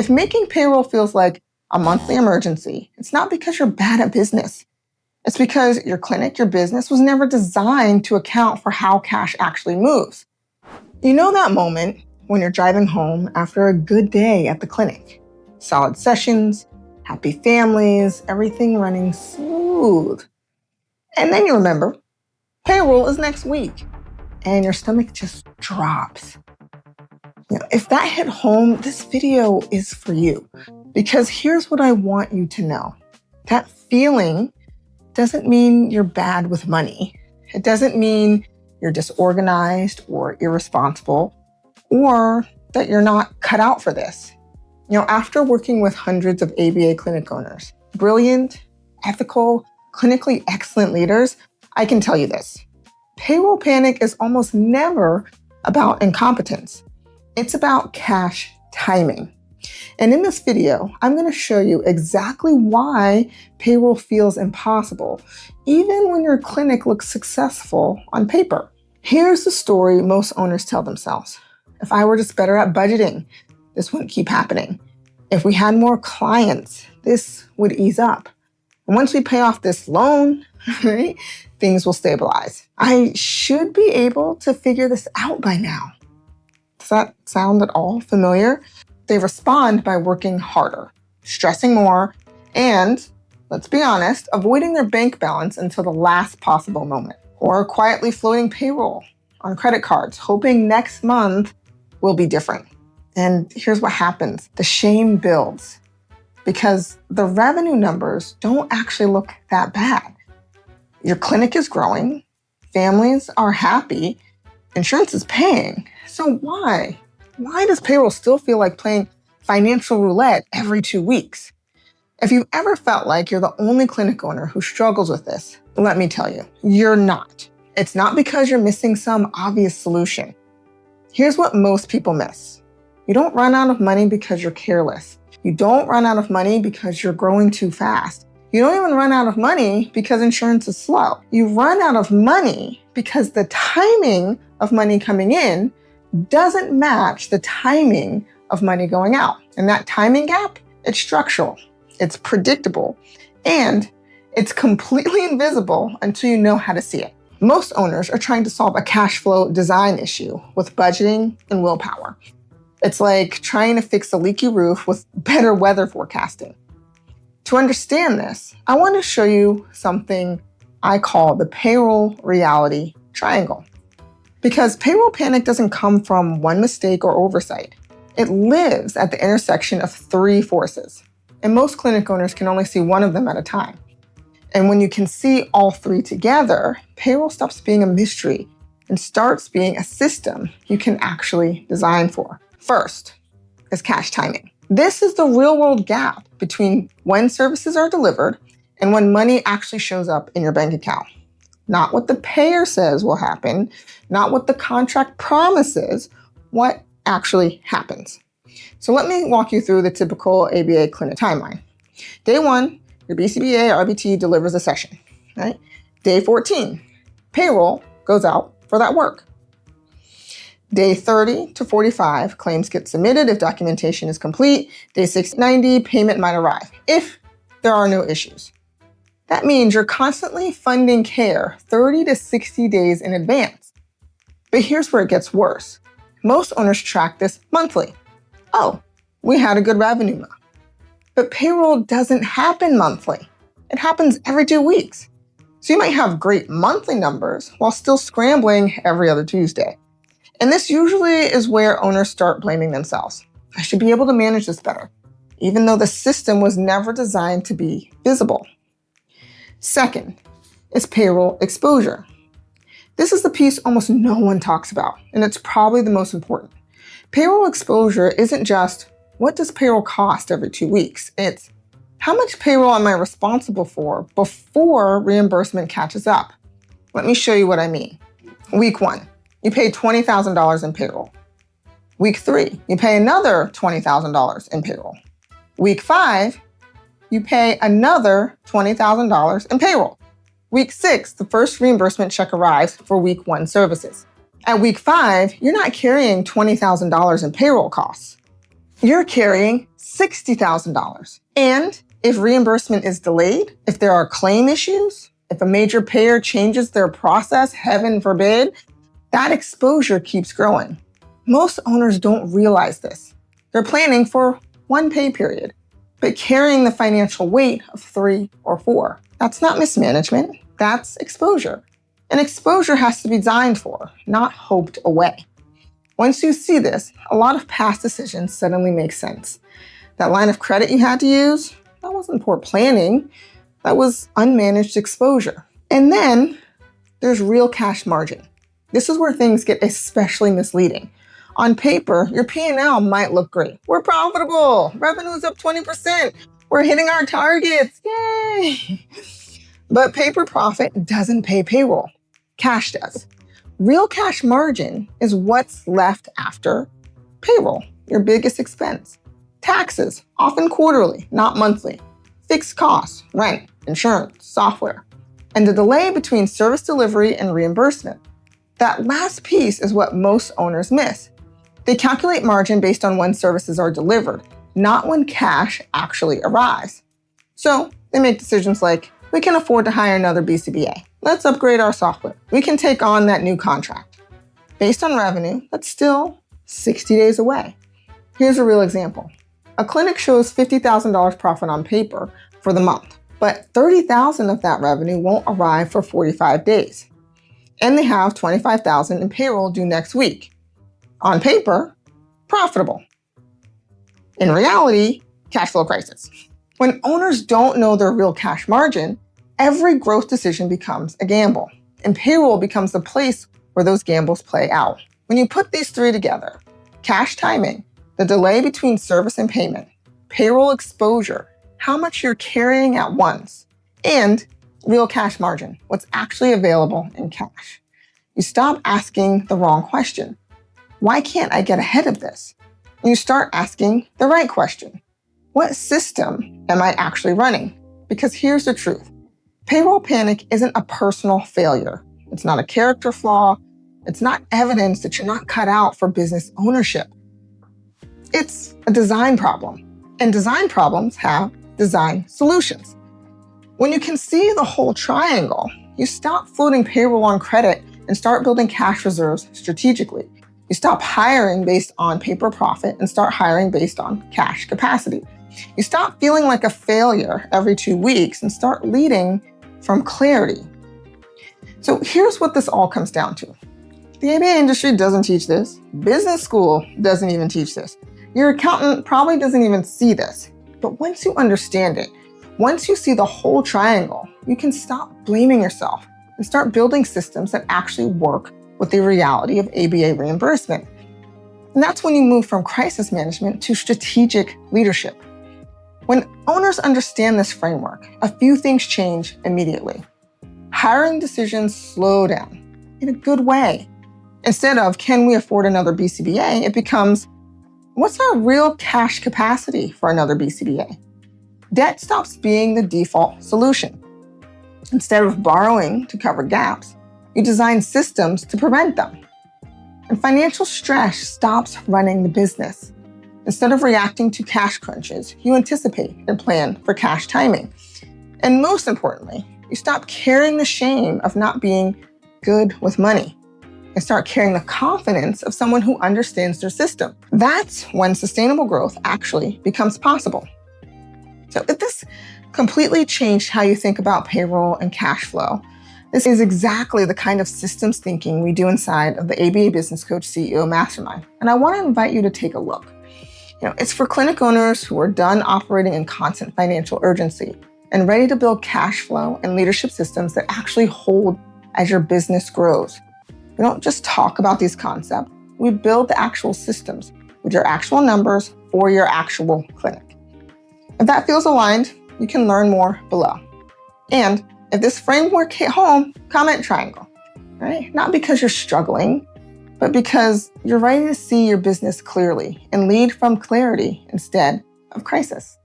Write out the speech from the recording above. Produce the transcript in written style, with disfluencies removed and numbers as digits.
If making payroll feels like a monthly emergency, it's not because you're bad at business. It's because your clinic, your business, was never designed to account for how cash actually moves. You know that moment when you're driving home after a good day at the clinic? Solid sessions, happy families, everything running smooth. And then you remember, payroll is next week, and your stomach just drops. If that hit home, this video is for you. Because here's what I want you to know. That feeling doesn't mean you're bad with money. It doesn't mean you're disorganized or irresponsible, or that you're not cut out for this. After working with hundreds of ABA clinic owners, brilliant, ethical, clinically excellent leaders, I can tell you this. Payroll panic is almost never about incompetence. It's about cash timing. And in this video, I'm going to show you exactly why payroll feels impossible, even when your clinic looks successful on paper. Here's the story most owners tell themselves. If I were just better at budgeting, this wouldn't keep happening. If we had more clients, this would ease up. And once we pay off this loan, right, things will stabilize. I should be able to figure this out by now. Does that sound at all familiar? They respond by working harder, stressing more, and, let's be honest, avoiding their bank balance until the last possible moment, or quietly floating payroll on credit cards, hoping next month will be different. And here's what happens. The shame builds because the revenue numbers don't actually look that bad. Your clinic is growing, families are happy, insurance is paying. So why? Why does payroll still feel like playing financial roulette every 2 weeks? If you've ever felt like you're the only clinic owner who struggles with this, let me tell you, you're not. It's not because you're missing some obvious solution. Here's what most people miss. You don't run out of money because you're careless. You don't run out of money because you're growing too fast. You don't even run out of money because insurance is slow. You run out of money because the timing of money coming in doesn't match the timing of money going out. And that timing gap, it's structural, it's predictable, and it's completely invisible until you know how to see it. Most owners are trying to solve a cash flow design issue with budgeting and willpower. It's like trying to fix a leaky roof with better weather forecasting. To understand this, I want to show you something I call the Payroll Reality Triangle. Because payroll panic doesn't come from one mistake or oversight. It lives at the intersection of 3 forces. And most clinic owners can only see one of them at a time. And when you can see all 3 together, payroll stops being a mystery and starts being a system you can actually design for. First is cash timing. This is the real-world gap between when services are delivered and when money actually shows up in your bank account. Not what the payer says will happen, not what the contract promises, what actually happens. So let me walk you through the typical ABA clinic timeline. Day 1, your BCBA or RBT delivers a session, right? Day 14, payroll goes out for that work. Day 30 to 45, claims get submitted if documentation is complete. Day 690, payment might arrive if there are no issues. That means you're constantly funding care 30 to 60 days in advance. But here's where it gets worse. Most owners track this monthly. Oh, we had a good revenue month. But payroll doesn't happen monthly. It happens every 2 weeks. So you might have great monthly numbers while still scrambling every other Tuesday. And this usually is where owners start blaming themselves. I should be able to manage this better, even though the system was never designed to be visible. Second is payroll exposure. This is the piece almost no one talks about, and it's probably the most important. Payroll exposure isn't just, what does payroll cost every 2 weeks? It's, how much payroll am I responsible for before reimbursement catches up? Let me show you what I mean. Week 1, you pay $20,000 in payroll. Week 3, you pay another $20,000 in payroll. Week 5, you pay another $20,000 in payroll. Week 6, the first reimbursement check arrives for week 1 services. At week 5, you're not carrying $20,000 in payroll costs. you're carrying $60,000. And if reimbursement is delayed, if there are claim issues, if a major payer changes their process, heaven forbid, that exposure keeps growing. Most owners don't realize this. They're planning for one pay period, but carrying the financial weight of 3 or 4. That's not mismanagement, that's exposure. And exposure has to be designed for, not hoped away. Once you see this, a lot of past decisions suddenly make sense. That line of credit you had to use, that wasn't poor planning, that was unmanaged exposure. And then there's real cash margin. This is where things get especially misleading. On paper, your P&L might look great. We're profitable, revenue's up 20%, we're hitting our targets, yay! But paper profit doesn't pay payroll. Cash does. Real cash margin is what's left after payroll, your biggest expense. Taxes, often quarterly, not monthly. Fixed costs, rent, insurance, software. And the delay between service delivery and reimbursement. That last piece is what most owners miss. They calculate margin based on when services are delivered, not when cash actually arrives. So they make decisions like, we can afford to hire another BCBA. Let's upgrade our software. We can take on that new contract. Based on revenue, that's still 60 days away. Here's a real example. A clinic shows $50,000 profit on paper for the month, but $30,000 of that revenue won't arrive for 45 days. And they have $25,000 in payroll due next week. On paper, profitable. In reality, cash flow crisis. When owners don't know their real cash margin, every growth decision becomes a gamble, and payroll becomes the place where those gambles play out. When you put these three together, cash timing, the delay between service and payment, payroll exposure, how much you're carrying at once, and real cash margin, what's actually available in cash, you stop asking the wrong question. Why can't I get ahead of this? You start asking the right question. What system am I actually running? Because here's the truth. Payroll panic isn't a personal failure. It's not a character flaw. It's not evidence that you're not cut out for business ownership. It's a design problem. And design problems have design solutions. When you can see the whole triangle, you stop floating payroll on credit and start building cash reserves strategically. You stop hiring based on paper profit and start hiring based on cash capacity. You stop feeling like a failure every 2 weeks and start leading from clarity. So here's what this all comes down to. The ABA industry doesn't teach this. Business school doesn't even teach this. Your accountant probably doesn't even see this. But once you understand it, once you see the whole triangle, you can stop blaming yourself and start building systems that actually work with the reality of ABA reimbursement. And that's when you move from crisis management to strategic leadership. When owners understand this framework, a few things change immediately. Hiring decisions slow down in a good way. Instead of, can we afford another BCBA, it becomes, what's our real cash capacity for another BCBA? Debt stops being the default solution. Instead of borrowing to cover gaps, you design systems to prevent them. And financial stress stops running the business. Instead of reacting to cash crunches, you anticipate and plan for cash timing. And most importantly, you stop carrying the shame of not being good with money and start carrying the confidence of someone who understands their system. That's when sustainable growth actually becomes possible. So if this completely changed how you think about payroll and cash flow, this is exactly the kind of systems thinking we do inside of the ABA Business Coach CEO Mastermind. And I want to invite you to take a look. It's for clinic owners who are done operating in constant financial urgency and ready to build cash flow and leadership systems that actually hold as your business grows. We don't just talk about these concepts, we build the actual systems with your actual numbers for your actual clinic. If that feels aligned, you can learn more below. And if this framework hit home, comment triangle, right? Not because you're struggling, but because you're ready to see your business clearly and lead from clarity instead of crisis.